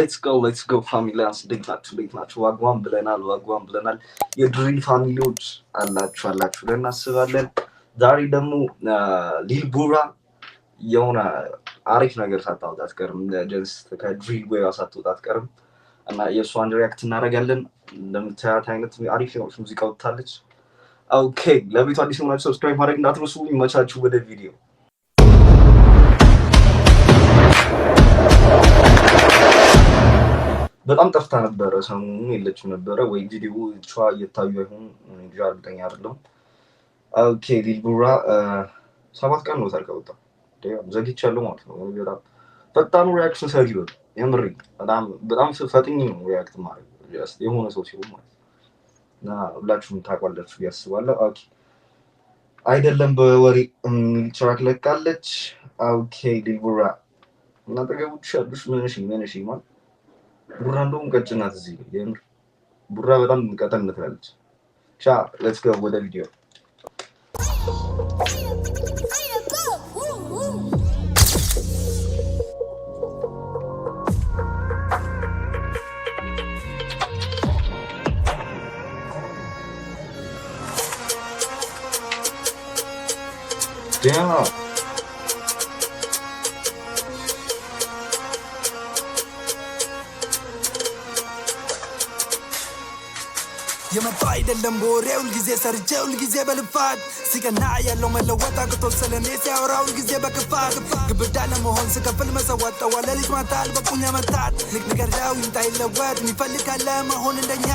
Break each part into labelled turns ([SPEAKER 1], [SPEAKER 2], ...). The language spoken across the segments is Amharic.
[SPEAKER 1] let's go ፋሚሊያንስ እንዴት ናችሁ ዋጓን ብለናል የድሪል ፋሚሊዎች አላችሁ ብለን እናስባለን ዛሬ ደግሞ ሊል ቡራ የሆነ አሪፍ ነገር ሳታወጣ አትቀርም ጀስት ከድሪል ወይ ሳታወጣ አትቀርም እና የሷን ሪአክት እናደርጋለን እንደምታያት አይነት አሪፍ ሙዚቃ ወጣለች ኦኬ ለቤቱ አዲስ ሆናችሁ ሰብስክራይብ ማድረግ እንዳትረሱ ይመቻችሁ ወደ ቪዲዮ በጣም ጠፍታ ነበር ሰሞኑን የለችም ነበር ወይ ቪዲዮ ቻ እየታዩ አይሆን እንጂ አርግጠኛ አይደለም ኦኬ ሊል ቡራ 7 ቀን ነው ታልከውጣ ዘግይቻለሁ ማለት ነው በጣም ፈጣኑ ሪአክሽን ሰሪው የምሪ በጣም ፈጥኝ ነው ሪአክት ማድረግ ጀስት የሆነ ሰው ሲሆን ማለት እና ሁላችሁም ታቋላችሁ ያስባለሁ ኦኬ አይደለም በወሬ ትራክ ለቃለች ኦኬ ሊል ቡራ እና ተገቡች አዱሽ ምንሽ ማለት ቡራ እንደውም ቀጭናት እዚህ የምር ቡራ በጣም ቀጠን ትላለች ቻ ሌትስ ጎ ወደ ቪዲዮ Yeah.
[SPEAKER 2] የመጣው አይደለም ቦሬው ጊዜ ሰርጀው ጊዜ በልፋት ሲቀና ያለው መለወጣ ከተወሰለኔ ሲያወራው ጊዜ በክፋት ግብዳ ለመሆን ስከፍል መሰዋጣው ለሊት ማታል በቁኛ መታት ንገርዳው ይንታይለወጥ የሚፈልጋለ መሆን እንደኛ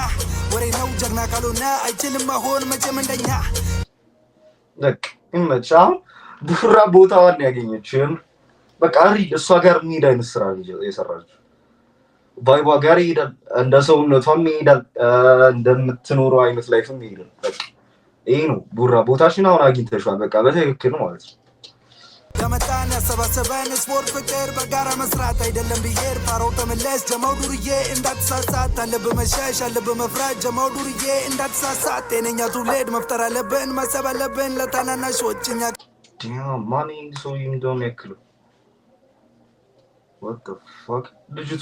[SPEAKER 2] ወሬ ነው ጀግና ካልሆነ አይችልም መሆን መቼም እንደኛ
[SPEAKER 1] ለክ እንመጫው ቡራ ቦታዋን ያገኘችም በቃ አሪ እሷ ጋር ምን አይነት ስራ የሰራችው ባይባ ጋር ይሄዳል እንደ ሰውነቷም ይሄዳል እንደምትኖረው አይነት ላይፍም ይሄዳል በቃ ይሄ ነው ቡራ ቦታሽን አሁን አግኝተሻል በቃ በትክክል ማለት ነው
[SPEAKER 2] ያመጣን ያሰባሰበን ስፖርት ፍቅር በጋራ መስራት አይደለም ብሄር ፋራው ተመለስ ጀማው ዱርዬ እንዳትሳሳት አለብህ መሸሽ አለብህ መፍራት ጀማው ዱርዬ እንዳትሳሳት ጤነኛ ትውልድ መፍጠር አለብን ማሰብ አለብን ለታናናሾች እኛ
[SPEAKER 1] ማን ሰው እንደሆነ ያክሉ What the fuck? Did you?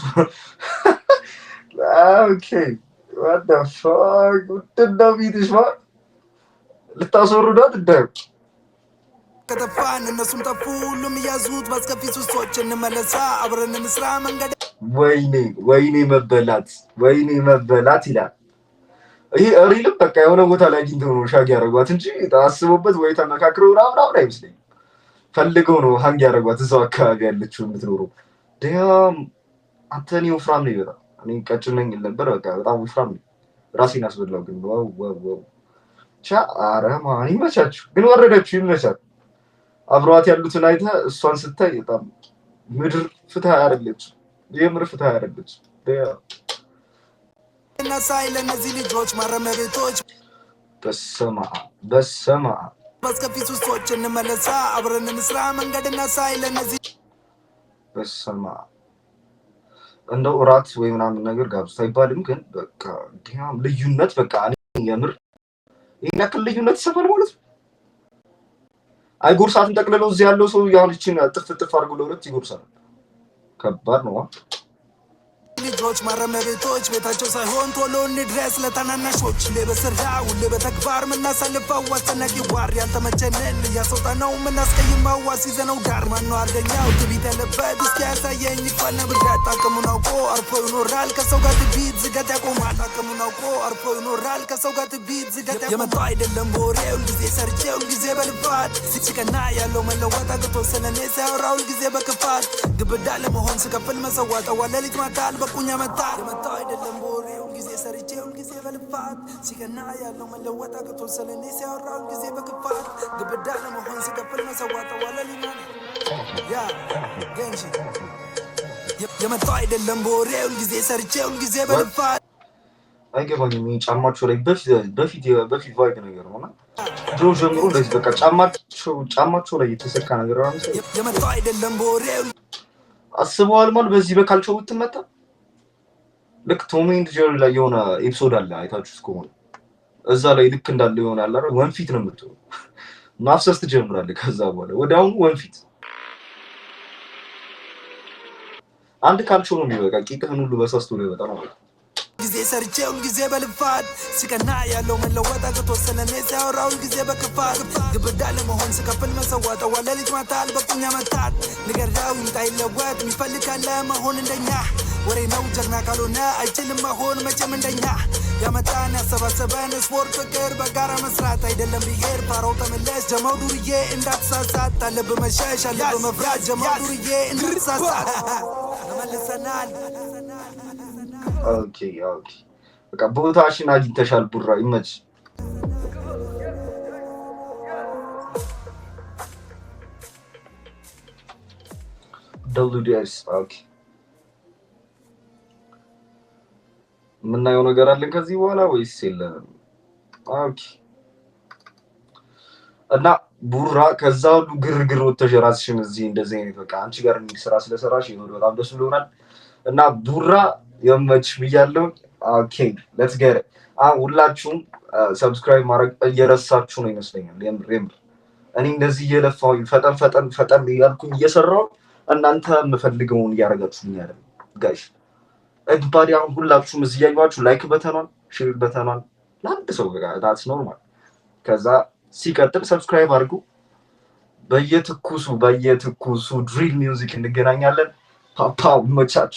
[SPEAKER 1] Okay. What the fuck? What the video is ልታስወርዳት እንደው
[SPEAKER 2] ከተፋን እነሱም ጠፉ ሁሉም ያዙት ባስከፊ ሱሶች እንመለሳ አብረን እንስራ መንገድ
[SPEAKER 1] ወይኔ መበላት ይላል ይሄ ሪልም በቃ የሆነ ቦታ ላይ አግኝተው ነው ሻግ ያደርጓት እንጂ ታስቦበት ወይ ተመካክረው ምናምን አይመስለኝም ፈልገው ነው ሃንግ ያደርጓት እዛው አካባቢ ያለችው የምትኖረው ዳም አንተኒ ወፍራም ነው ይበራ እኔ ቀጭን ነኝ ነበር በቃ በጣም ወፍራም ነው ራሴን አስበላው ግን ዋው ቻ አረማን ይመቻችሁ ግን ወረደችው ይመቻት አብሯት ያሉትን አይተ እሷን ስታይ በጣም ምድር ፍትሃ ያረለች የምር ፍትሃ ያረለች
[SPEAKER 2] እና ሳይለን እዚህ ልጆች ማረሚያ ቤቶች
[SPEAKER 1] በሰማ
[SPEAKER 2] ባስከፊ ሱሶች እንመለሳ አብረን እንስራ መንገድና ሳይለን እዚህ
[SPEAKER 1] በሰማ እንደው ራት ወይ ምናምን ነገር ጋብስ አይባልም ግን በቃ ዲያም ልዩነት በቃ እኔ የምር ይሄን ያክል ልዩነት ይሰፋል ማለት ነው አይጎርሳትን ጠቅልለው እዚህ ያለው ሰው ያንቺን ጥፍጥፍ አድርጎ ለሁለት ይጎርሳል ከባድ ነው
[SPEAKER 2] ልጆች ማረሚያ ቤቶች ቤታቸው ሳይሆን ቶሎ እንድረስ ለታናናሾች ለበስራው ለበተግባር ምናሳልፈው አስተናቂ ዋር ያልተመቸንን ያሰውጣ ነው ምናስቀይመው አሲዘነው ዳር ማነው አርገኛው ትቢት ያለበት እስኪ ያሳየኝ ይፋና ብዳት አቅሙን አውቆ አርፎ ይኖራል ከሰው ጋር ትቢት ዝገት ያቆማል አቅሙን አውቆ አርፎ ይኖራል ከሰው ጋር ትቢት ዝገት የመጣው አይደለም ቦሬው ጊዜ ሰርጀው ጊዜ በልፋት ሲቀና ያለው መለወጥ ከተወሰነኔ ሲያወራው ጊዜ በክፋት ግብዳ ለመሆን ስከፍል መሰዋጣው ለሊት ማታል በቁኛ መታት የመጣው አይደለም ቦሬው ጊዜ ሰርቼው ጊዜ በልፋት ሲቀና ያለው መለወጥ ከተወሰነኔ ሲያወራው ጊዜ በክፋት ግብዳ ለመሆን ስከፍል መሰዋጣው ለሊት ያ ገንጂ የመጣው አይደለም ቦሬው ጊዜ ሰርቼው ጊዜ በልፋት
[SPEAKER 1] አይገባኝም ጫማቸው ላይ በፊት ቫይብ ነገር ነውና ድሮ ጀምሮ እንደዚህ በቃ ጫማቸው ላይ የተሰካ ነገር ነው
[SPEAKER 2] የመጣው አይደለም ቦሬው
[SPEAKER 1] አስበዋል ማለት በዚህ በካልቾ ብትመታ ልክ ቶም ኤንድ ጀሪ ላይ የሆነ ኤፒሶድ አለ አይታችሁት ከሆነ እዛ ላይ ልክ እንዳለ ይሆናል አይደል ወንፊት ነው የምትሆነው ማፍሰስ ትጀምራለህ ከዛ በኋላ ወዲያውኑ ወንፊት አንድ ካልቾ ነው የሚበቃ ቂጥህን ሁሉ በሰስቱ ላይ በጣም ነው
[SPEAKER 2] ጊዜ ሰርቼ ሁል ጊዜ በልፋት ሲቀና ያለው መለወጥ አቅቶት ስለኔ ሲያወራ ሁል ጊዜ በክፋት ግብዳ ለመሆን ስከፍል መሰዋት ዋለ ልጅ ማታል በቁኛ መታት ንገራው ይምጣ ይለወጥ የሚፈልግ ካለ መሆን እንደኛ ወሬ ነው ጀግና ካልሆነ አይችልም መሆን መቼም እንደኛ ያመጣን ያሰባሰበን ስፖርት ፍቅር በጋራ መስራት አይደለም ብሄር ፓራው ተመለስ ጀማው ዱርዬ እንዳትሳሳት አለብህ መሸሽ አለብህ መፍራት ጀማው ዱርዬ እንዳትሳሳት ተመልሰናል
[SPEAKER 1] ኦኬ በቃ ቦታሽን አግኝተሻል ቡራ ይመች WDS ኦኬ ምናየው ነገር አለን ከዚህ በኋላ ወይስ የለንም ኦኬ እና ቡራ ከዛ ሁሉ ግርግር ወጥተሽ ራስሽን እዚህ እንደዚህ አይነት በቃ አንቺ ጋር እንዲህ ስራ ስለሰራሽ ይኖር በጣም ደስ ብሎናል እና ቡራ የመች ብያለሁ ኦኬ ሌትስ ጌት ሁላችሁም ሰብስክራይብ ማድረግ እየረሳችሁ ነው ይመስለኛል የምር እኔ እንደዚህ እየለፋው ፈጠን እያልኩኝ እየሰራው እናንተ የምፈልገውን እያደረጋችሁኝ አይደል ጋይስ everybody ሁላችሁም እዚህ ያያችሁ ላይክ በተኗን ሼር በተኗን ለአንድ ሰው ጋር that's normal ከዛ ሲቀጥል ሰብስክራይብ አድርጉ በየትኩሱ ድሪል ሚውዚክ እንገናኛለን ፓፓ መቻች